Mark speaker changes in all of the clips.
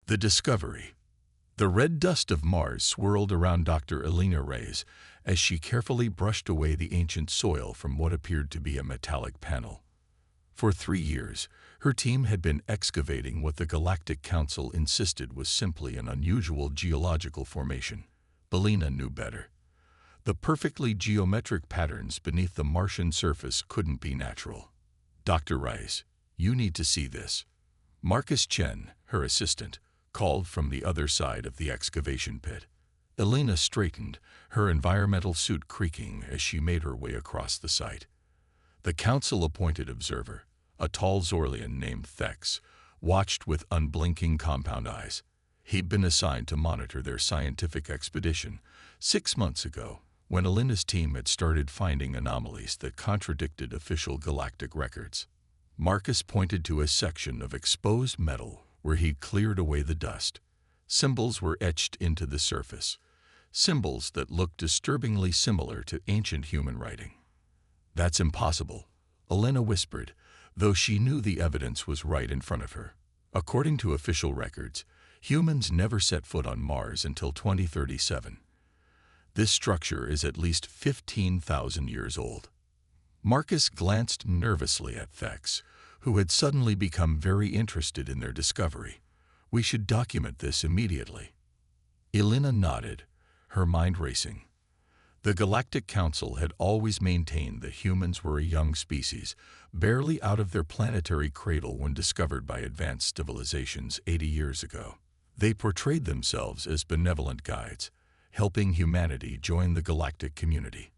Speaker 1: The discovery. The red dust of Mars swirled around Dr. Elena Reyes as she carefully brushed away the ancient soil from what appeared to be a metallic panel. For 3 years, her team had been excavating what the Galactic Council insisted was simply an unusual geological formation. Elena knew better. The perfectly geometric patterns beneath the Martian surface couldn't be natural. Dr. Reyes, you need to see this. Marcus Chen, her assistant, called from the other side of the excavation pit. Elena straightened, her environmental suit creaking as she made her way across the site. The council-appointed observer, a tall Zorlian named Thex, watched with unblinking compound eyes. He'd been assigned to monitor their scientific expedition 6 months ago, when Elena's team had started finding anomalies that contradicted official galactic records. Marcus pointed to a section of exposed metal where he'd cleared away the dust. Symbols were etched into the surface, symbols that looked disturbingly similar to ancient human writing. "That's impossible," Elena whispered, though she knew the evidence was right in front of her. According to official records, humans never set foot on Mars until 2037. This structure is at least 15,000 years old. Marcus glanced nervously at Thex, who had suddenly become very interested in their discovery. "We should document this immediately." Elena nodded, her mind racing. The Galactic Council had always maintained that humans were a young species, barely out of their planetary cradle when discovered by advanced civilizations 80 years ago. They portrayed themselves as benevolent guides, helping humanity join the galactic community.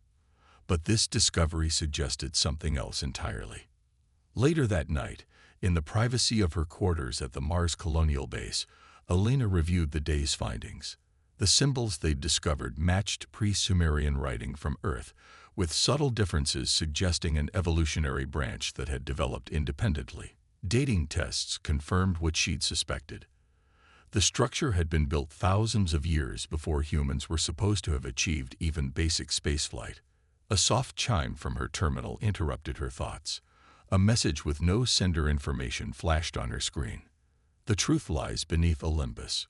Speaker 1: But this discovery suggested something else entirely. Later that night, in the privacy of her quarters at the Mars Colonial Base, Elena reviewed the day's findings. The symbols they'd discovered matched pre-Sumerian writing from Earth, with subtle differences suggesting an evolutionary branch that had developed independently. Dating tests confirmed what she'd suspected. The structure had been built thousands of years before humans were supposed to have achieved even basic spaceflight. A soft chime from her terminal interrupted her thoughts. A message with no sender information flashed on her screen. "The truth lies beneath Olympus.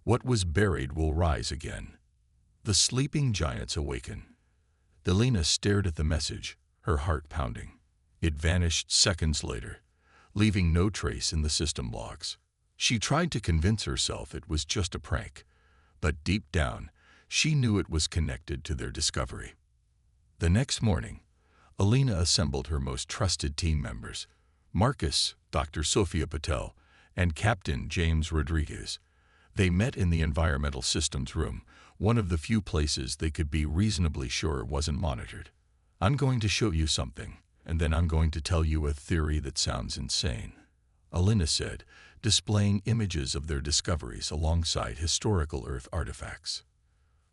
Speaker 1: What was buried will rise again. The sleeping giants awaken." Elena stared at the message, her heart pounding. It vanished seconds later, leaving no trace in the system logs. She tried to convince herself it was just a prank, but deep down, she knew it was connected to their discovery. The next morning, Elena assembled her most trusted team members, Marcus, Dr. Sophia Patel, and Captain James Rodriguez. They met in the Environmental Systems room, one of the few places they could be reasonably sure wasn't monitored. "I'm going to show you something, and then I'm going to tell you a theory that sounds insane," Elena said, displaying images of their discoveries alongside historical Earth artifacts.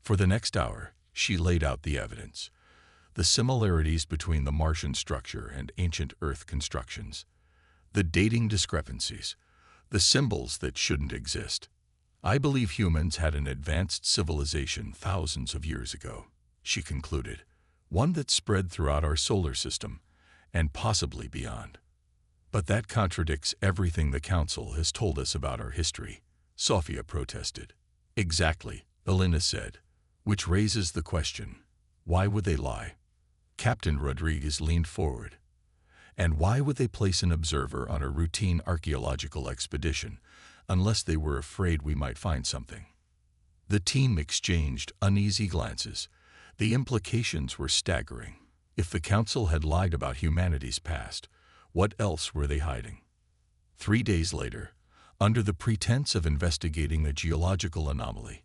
Speaker 1: For the next hour, she laid out the evidence. The similarities between the Martian structure and ancient Earth constructions, the dating discrepancies, the symbols that shouldn't exist. "I believe humans had an advanced civilization thousands of years ago," she concluded, "one that spread throughout our solar system and possibly beyond. But that contradicts everything the Council has told us about our history," Sophia protested. "Exactly," Elena said, "which raises the question, why would they lie?" Captain Rodriguez leaned forward. "And why would they place an observer on a routine archaeological expedition unless they were afraid we might find something?" The team exchanged uneasy glances. The implications were staggering. If the Council had lied about humanity's past, what else were they hiding? 3 days later, under the pretense of investigating a geological anomaly,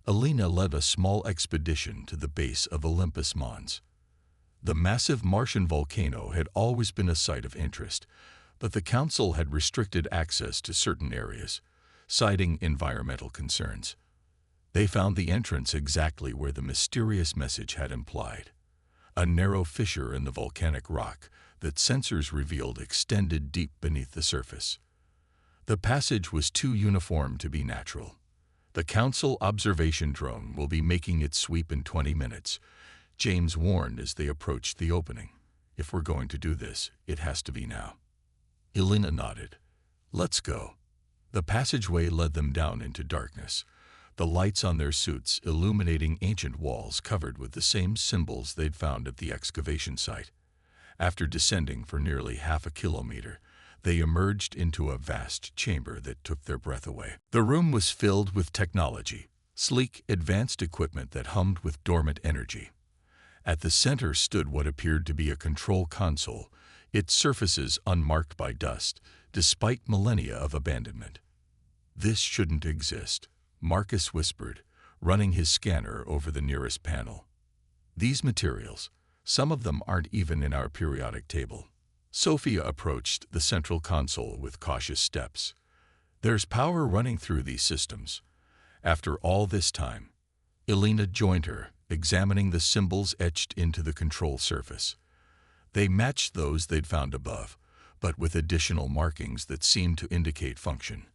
Speaker 1: Elena led a small expedition to the base of Olympus Mons. The massive Martian volcano had always been a site of interest, but the Council had restricted access to certain areas, citing environmental concerns. They found the entrance exactly where the mysterious message had implied, a narrow fissure in the volcanic rock that sensors revealed extended deep beneath the surface. The passage was too uniform to be natural. "The Council observation drone will be making its sweep in 20 minutes, James warned as they approached the opening. "If we're going to do this, it has to be now." Elena nodded. "Let's go." The passageway led them down into darkness, the lights on their suits illuminating ancient walls covered with the same symbols they'd found at the excavation site. After descending for nearly half a kilometer, they emerged into a vast chamber that took their breath away. The room was filled with technology, sleek, advanced equipment that hummed with dormant energy. At the center stood what appeared to be a control console, its surfaces unmarked by dust, despite millennia of abandonment. "This shouldn't exist," Marcus whispered, running his scanner over the nearest panel. "These materials, some of them aren't even in our periodic table." Sophia approached the central console with cautious steps. "There's power running through these systems." After all this time, Elena joined her, examining the symbols etched into the control surface. They matched those they'd found above, but with additional markings that seemed to indicate function.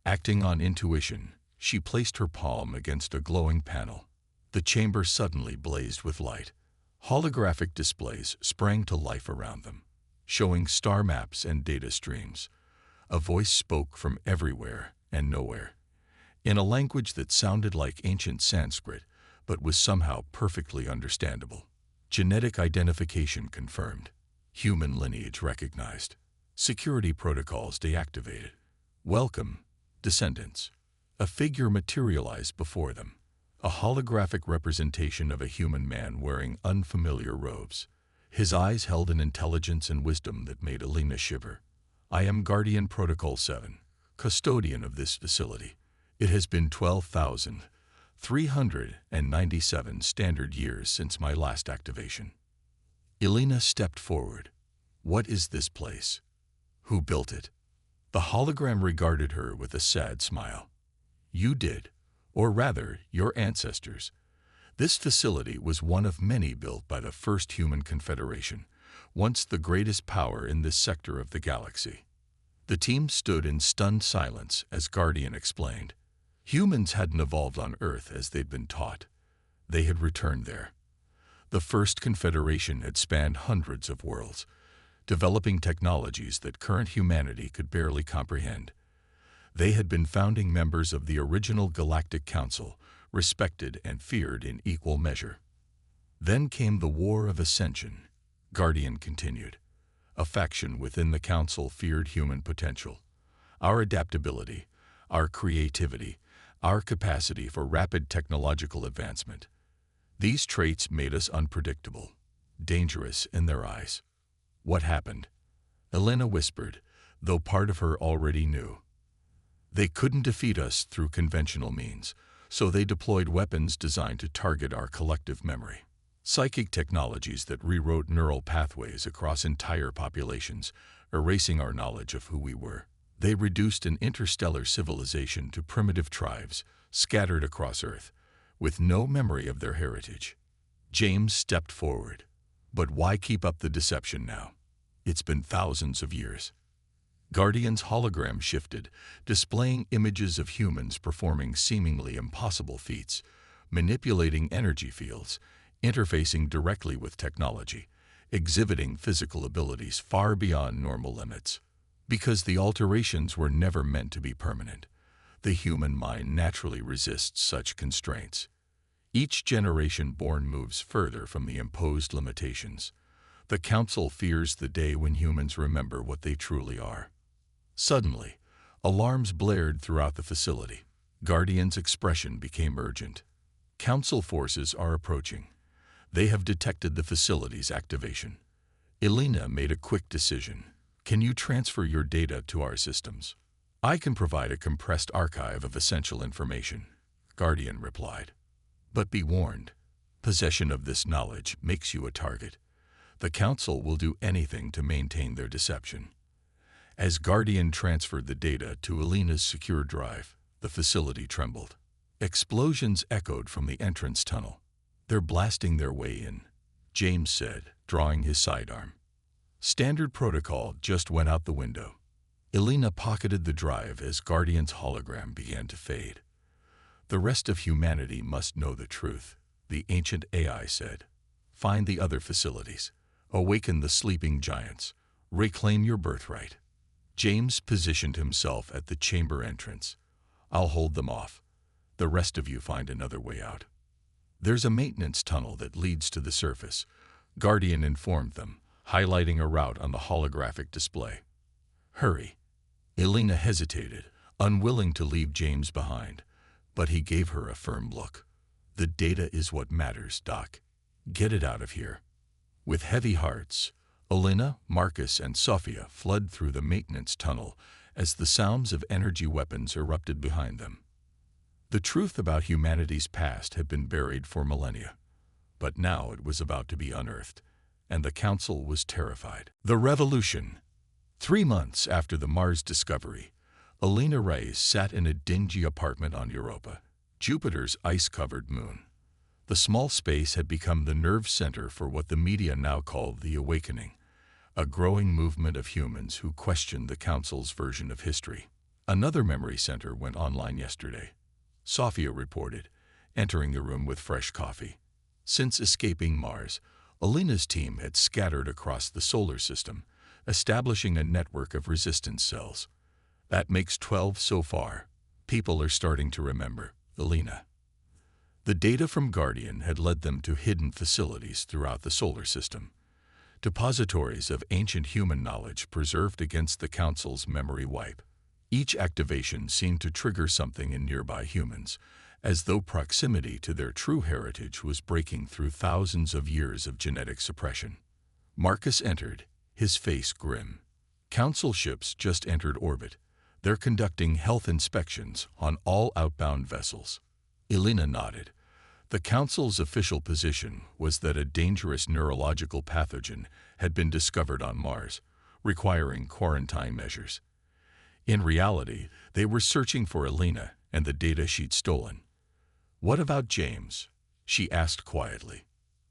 Speaker 1: Acting on intuition, she placed her palm against a glowing panel. The chamber suddenly blazed with light. Holographic displays sprang to life around them, showing star maps and data streams. A voice spoke from everywhere and nowhere, in a language that sounded like ancient Sanskrit, but was somehow perfectly understandable. Genetic identification confirmed. Human lineage recognized. Security protocols deactivated. "Welcome, descendants." A figure materialized before them, a holographic representation of a human man wearing unfamiliar robes. His eyes held an intelligence and wisdom that made Elena shiver. "I am Guardian Protocol 7, custodian of this facility. It has been 12,397 standard years since my last activation." Elena stepped forward. "What is this place? Who built it?" The hologram regarded her with a sad smile. "You did, or rather, your ancestors. This facility was one of many built by the first human confederation, once the greatest power in this sector of the galaxy." The team stood in stunned silence as Guardian explained. Humans hadn't evolved on Earth as they'd been taught. They had returned there. The first confederation had spanned hundreds of worlds, developing technologies that current humanity could barely comprehend. They had been founding members of the original Galactic Council, respected and feared in equal measure. Then came the War of Ascension, Guardian continued. A faction within the Council feared human potential, our adaptability, our creativity, our capacity for rapid technological advancement. These traits made us unpredictable, dangerous in their eyes. "What happened?" Elena whispered, though part of her already knew. "They couldn't defeat us through conventional means, so they deployed weapons designed to target our collective memory. Psychic technologies that rewrote neural pathways across entire populations, erasing our knowledge of who we were. They reduced an interstellar civilization to primitive tribes, scattered across Earth, with no memory of their heritage." James stepped forward. "But why keep up the deception now? It's been thousands of years." Guardian's hologram shifted, displaying images of humans performing seemingly impossible feats, manipulating energy fields, interfacing directly with technology, exhibiting physical abilities far beyond normal limits. Because the alterations were never meant to be permanent, the human mind naturally resists such constraints. Each generation born moves further from the imposed limitations. The Council fears the day when humans remember what they truly are. Suddenly, alarms blared throughout the facility. Guardian's expression became urgent. "Council forces are approaching. They have detected the facility's activation." Elena made a quick decision. "Can you transfer your data to our systems?" "I can provide a compressed archive of essential information," Guardian replied. "But be warned, possession of this knowledge makes you a target. The Council will do anything to maintain their deception." As Guardian transferred the data to Elena's secure drive, the facility trembled. Explosions echoed from the entrance tunnel. "They're blasting their way in," James said, drawing his sidearm. Standard protocol just went out the window. Elena pocketed the drive as Guardian's hologram began to fade. "The rest of humanity must know the truth," the ancient AI said. "Find the other facilities. Awaken the sleeping giants. Reclaim your birthright." James positioned himself at the chamber entrance. "I'll hold them off. The rest of you find another way out." "There's a maintenance tunnel that leads to the surface," Guardian informed them, highlighting a route on the holographic display. "Hurry." Elena hesitated, unwilling to leave James behind, but he gave her a firm look. "The data is what matters, Doc. Get it out of here." With heavy hearts, Elena, Marcus, and Sophia fled through the maintenance tunnel as the sounds of energy weapons erupted behind them. The truth about humanity's past had been buried for millennia, but now it was about to be unearthed, and the Council was terrified. The Revolution. 3 months after the Mars discovery, Elena Reyes sat in a dingy apartment on Europa, Jupiter's ice-covered moon. The small space had become the nerve center for what the media now called the Awakening, a growing movement of humans who questioned the Council's version of history. Another memory center went online yesterday, Sophia reported, entering the room with fresh coffee. Since escaping Mars, Elena's team had scattered across the solar system, establishing a network of resistance cells. "That makes 12 so far. People are starting to remember, Elena." The data from Guardian had led them to hidden facilities throughout the solar system, depositories of ancient human knowledge preserved against the Council's memory wipe. Each activation seemed to trigger something in nearby humans, as though proximity to their true heritage was breaking through thousands of years of genetic suppression. Marcus entered, his face grim. "Council ships just entered orbit. They're conducting health inspections on all outbound vessels." Elena nodded. The Council's official position was that a dangerous neurological pathogen had been discovered on Mars, requiring quarantine measures. In reality, they were searching for Elena and the data she'd stolen. "What about James?" she asked quietly.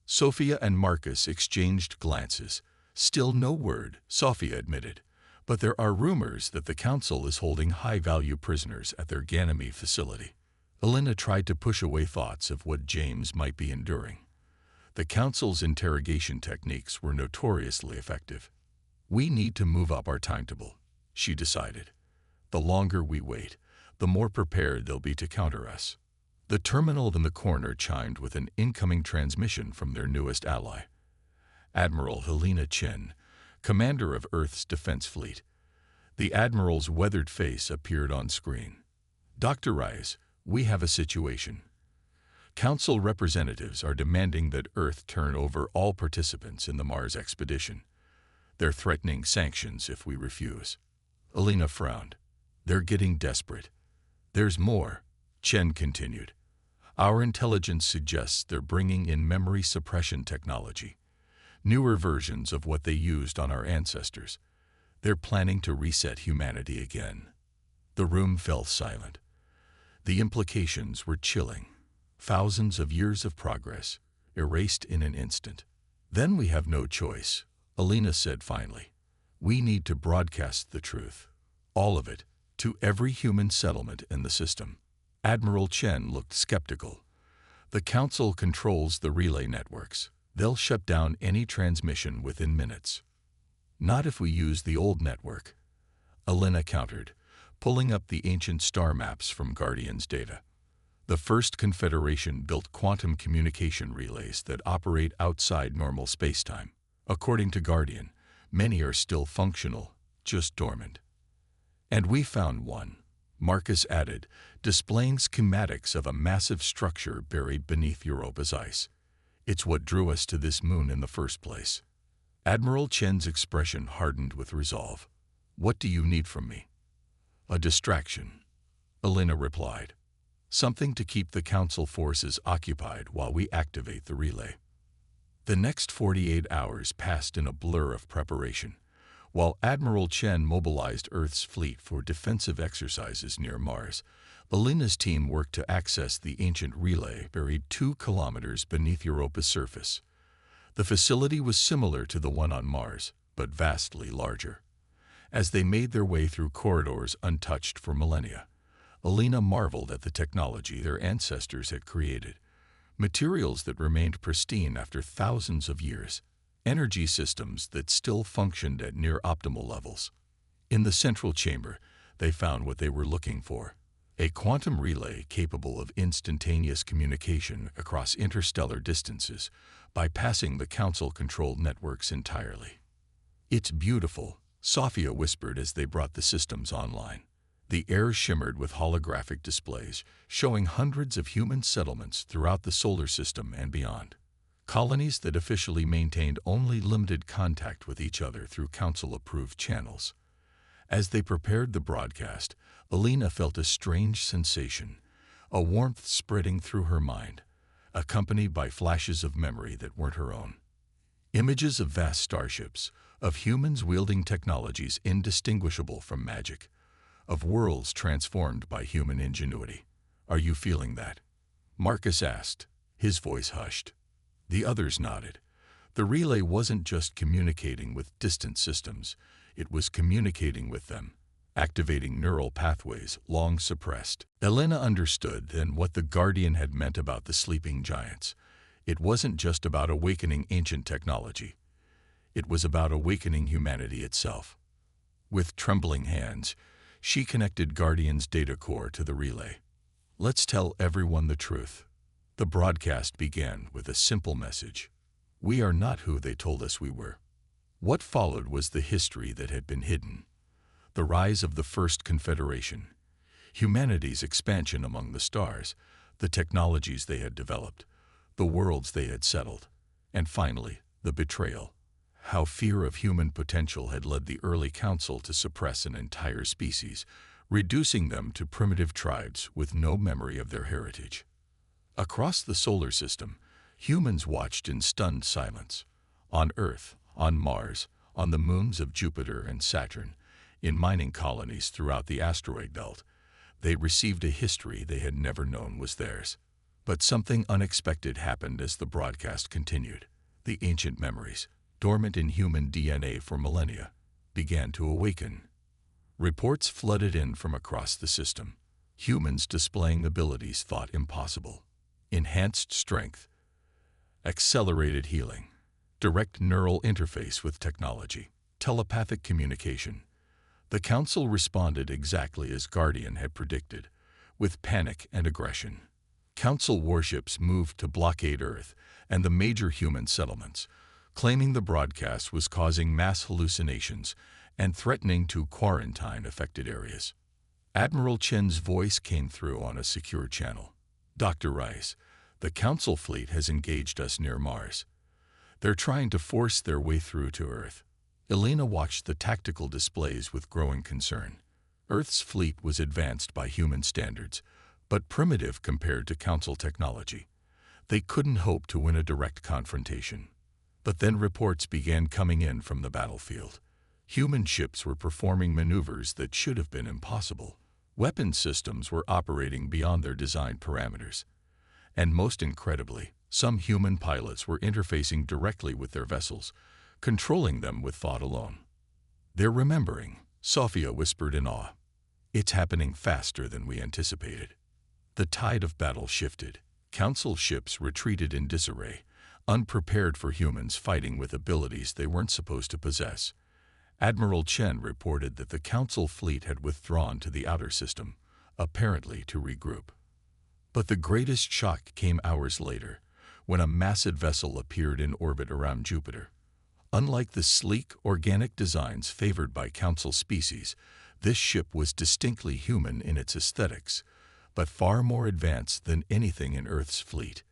Speaker 1: Sophia and Marcus exchanged glances. "Still no word," Sophia admitted, "but there are rumors that the Council is holding high-value prisoners at their Ganymede facility." Elena tried to push away thoughts of what James might be enduring. The Council's interrogation techniques were notoriously effective. "We need to move up our timetable," she decided. "The longer we wait, the more prepared they'll be to counter us." The terminal in the corner chimed with an incoming transmission from their newest ally, Admiral Helena Chen, commander of Earth's defense fleet. The Admiral's weathered face appeared on screen. "Dr. Reyes, we have a situation. Council representatives are demanding that Earth turn over all participants in the Mars expedition. They're threatening sanctions if we refuse." Elena frowned. "They're getting desperate." "There's more," Chen continued. "Our intelligence suggests they're bringing in memory suppression technology, newer versions of what they used on our ancestors. They're planning to reset humanity again." The room fell silent. The implications were chilling. Thousands of years of progress, erased in an instant. "Then we have no choice," Elena said finally. "We need to broadcast the truth, all of it, to every human settlement in the system." Admiral Chen looked skeptical. "The Council controls the relay networks. They'll shut down any transmission within minutes." "Not if we use the old network," Elena countered, pulling up the ancient star maps from Guardian's data. "The First Confederation built quantum communication relays that operate outside normal spacetime. According to Guardian, many are still functional, just dormant." "And we found one," Marcus added, displaying schematics of a massive structure buried beneath Europa's ice. "It's what drew us to this moon in the first place." Admiral Chen's expression hardened with resolve. "What do you need from me?" "A distraction," Elena replied. "Something to keep the Council forces occupied while we activate the relay." The next 48 hours passed in a blur of preparation, while Admiral Chen mobilized Earth's fleet for defensive exercises near Mars. Elena's team worked to access the ancient relay buried 2 kilometers beneath Europa's surface. The facility was similar to the one on Mars, but vastly larger. As they made their way through corridors untouched for millennia, Elena marveled at the technology their ancestors had created, materials that remained pristine after thousands of years, energy systems that still functioned at near optimal levels. In the central chamber, they found what they were looking for: a quantum relay capable of instantaneous communication across interstellar distances, bypassing the Council-controlled networks entirely. "It's beautiful," Sophia whispered as they brought the systems online. The air shimmered with holographic displays, showing hundreds of human settlements throughout the solar system and beyond. Colonies that officially maintained only limited contact with each other through Council-approved channels. As they prepared the broadcast, Alina felt a strange sensation, a warmth spreading through her mind, accompanied by flashes of memory that weren't her own. Images of vast starships, of humans wielding technologies indistinguishable from magic, of worlds transformed by human ingenuity. "Are you feeling that?" Marcus asked, his voice hushed. The others nodded. The relay wasn't just communicating with distant systems, it was communicating with them, activating neural pathways long suppressed. Elena understood then what the Guardian had meant about the sleeping giants. It wasn't just about awakening ancient technology. It was about awakening humanity itself. With trembling hands, she connected Guardian's data core to the relay. "Let's tell everyone the truth." The broadcast began with a simple message: "We are not who they told us we were." What followed was the history that had been hidden. The rise of the First Confederation, humanity's expansion among the stars, the technologies they had developed, the worlds they had settled, and finally, the betrayal. How fear of human potential had led the early council to suppress an entire species, reducing them to primitive tribes with no memory of their heritage. Across the solar system, humans watched in stunned silence. On Earth, on Mars, on the moons of Jupiter and Saturn, in mining colonies throughout the asteroid belt, they received a history they had never known was theirs. But something unexpected happened as the broadcast continued. The ancient memories, dormant in human DNA for millennia, began to awaken. Reports flooded in from across the system, humans displaying abilities thought impossible: enhanced strength, accelerated healing, direct neural interface with technology, telepathic communication. The Council responded exactly as Guardian had predicted, with panic and aggression. Council warships moved to blockade Earth and the major human settlements, claiming the broadcast was causing mass hallucinations and threatening to quarantine affected areas. Admiral Chen's voice came through on a secure channel. "Dr. Rice, the Council fleet has engaged us near Mars. They're trying to force their way through to Earth." Elena watched the tactical displays with growing concern. Earth's fleet was advanced by human standards, but primitive compared to Council technology. They couldn't hope to win a direct confrontation. But then reports began coming in from the battlefield. Human ships were performing maneuvers that should have been impossible. Weapon systems were operating beyond their design parameters. And most incredibly, some human pilots were interfacing directly with their vessels, controlling them with thought alone. "They're remembering," Sophia whispered in awe. "It's happening faster than we anticipated." The tide of battle shifted. Council ships retreated in disarray, unprepared for humans fighting with abilities they weren't supposed to possess. Admiral Chen reported that the Council fleet had withdrawn to the outer system, apparently to regroup. But the greatest shock came hours later, when a massive vessel appeared in orbit around Jupiter. Unlike the sleek, organic designs favored by Council species, this ship was distinctly human in its aesthetics, but far more advanced than anything in Earth's fleet.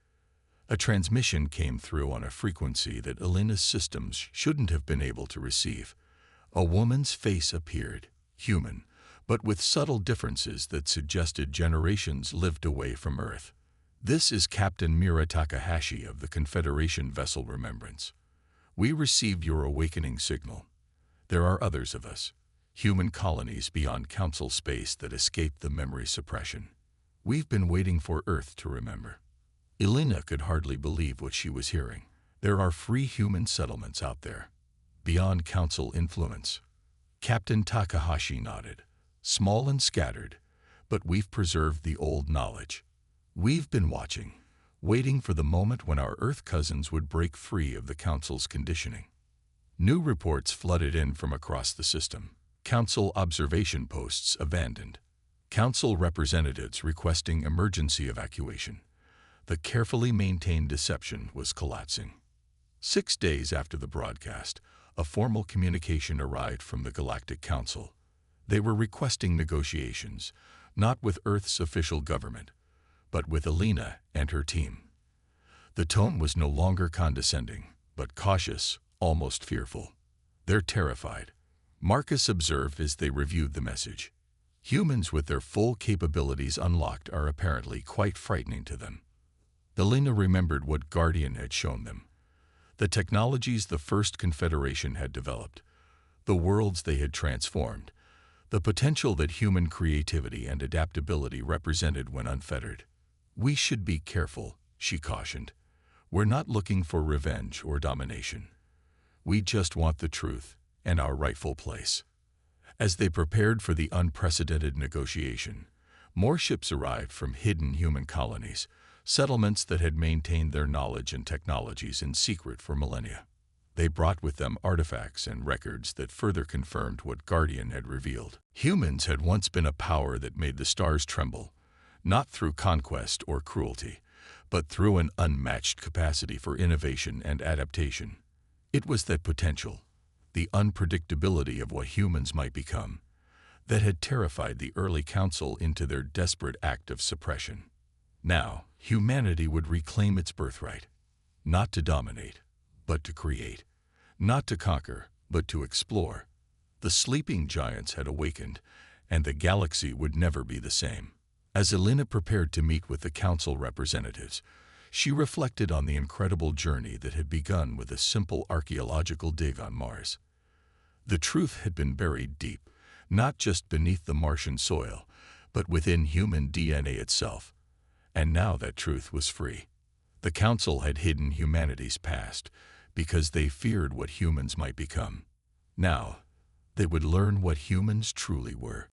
Speaker 1: A transmission came through on a frequency that Elena's systems shouldn't have been able to receive. A woman's face appeared, human, but with subtle differences that suggested generations lived away from Earth. "This is Captain Mira Takahashi of the Confederation Vessel Remembrance. We received your awakening signal. There are others of us, human colonies beyond Council space that escaped the memory suppression. We've been waiting for Earth to remember." Elena could hardly believe what she was hearing. There are free human settlements out there, beyond Council influence. Captain Takahashi nodded. "Small and scattered, but we've preserved the old knowledge. We've been watching, waiting for the moment when our Earth cousins would break free of the Council's conditioning." New reports flooded in from across the system. Council observation posts abandoned. Council representatives requesting emergency evacuation. The carefully maintained deception was collapsing. 6 days after the broadcast, a formal communication arrived from the Galactic Council. They were requesting negotiations, not with Earth's official government, but with Alina and her team. The tone was no longer condescending, but cautious, almost fearful. "They're terrified," Marcus observed as they reviewed the message. "Humans with their full capabilities unlocked are apparently quite frightening to them." Alina remembered what Guardian had shown them. The technologies the First Confederation had developed, the worlds they had transformed, the potential that human creativity and adaptability represented when unfettered. "We should be careful," she cautioned. "We're not looking for revenge or domination. We just want the truth and our rightful place." As they prepared for the unprecedented negotiation, more ships arrived from hidden human colonies, settlements that had maintained their knowledge and technologies in secret for millennia. They brought with them artifacts and records that further confirmed what Guardian had revealed. Humans had once been a power that made the stars tremble, not through conquest or cruelty, but through an unmatched capacity for innovation and adaptation. It was that potential, the unpredictability of what humans might become, that had terrified the early council into their desperate act of suppression. Now, humanity would reclaim its birthright, not to dominate, but to create, not to conquer, but to explore. The sleeping giants had awakened, and the galaxy would never be the same. As Alina prepared to meet with the council representatives, she reflected on the incredible journey that had begun with a simple archaeological dig on Mars. The truth had been buried deep, not just beneath the Martian soil, but within human DNA itself. And now that truth was free. The council had hidden humanity's past because they feared what humans might become. Now, they would learn what humans truly were.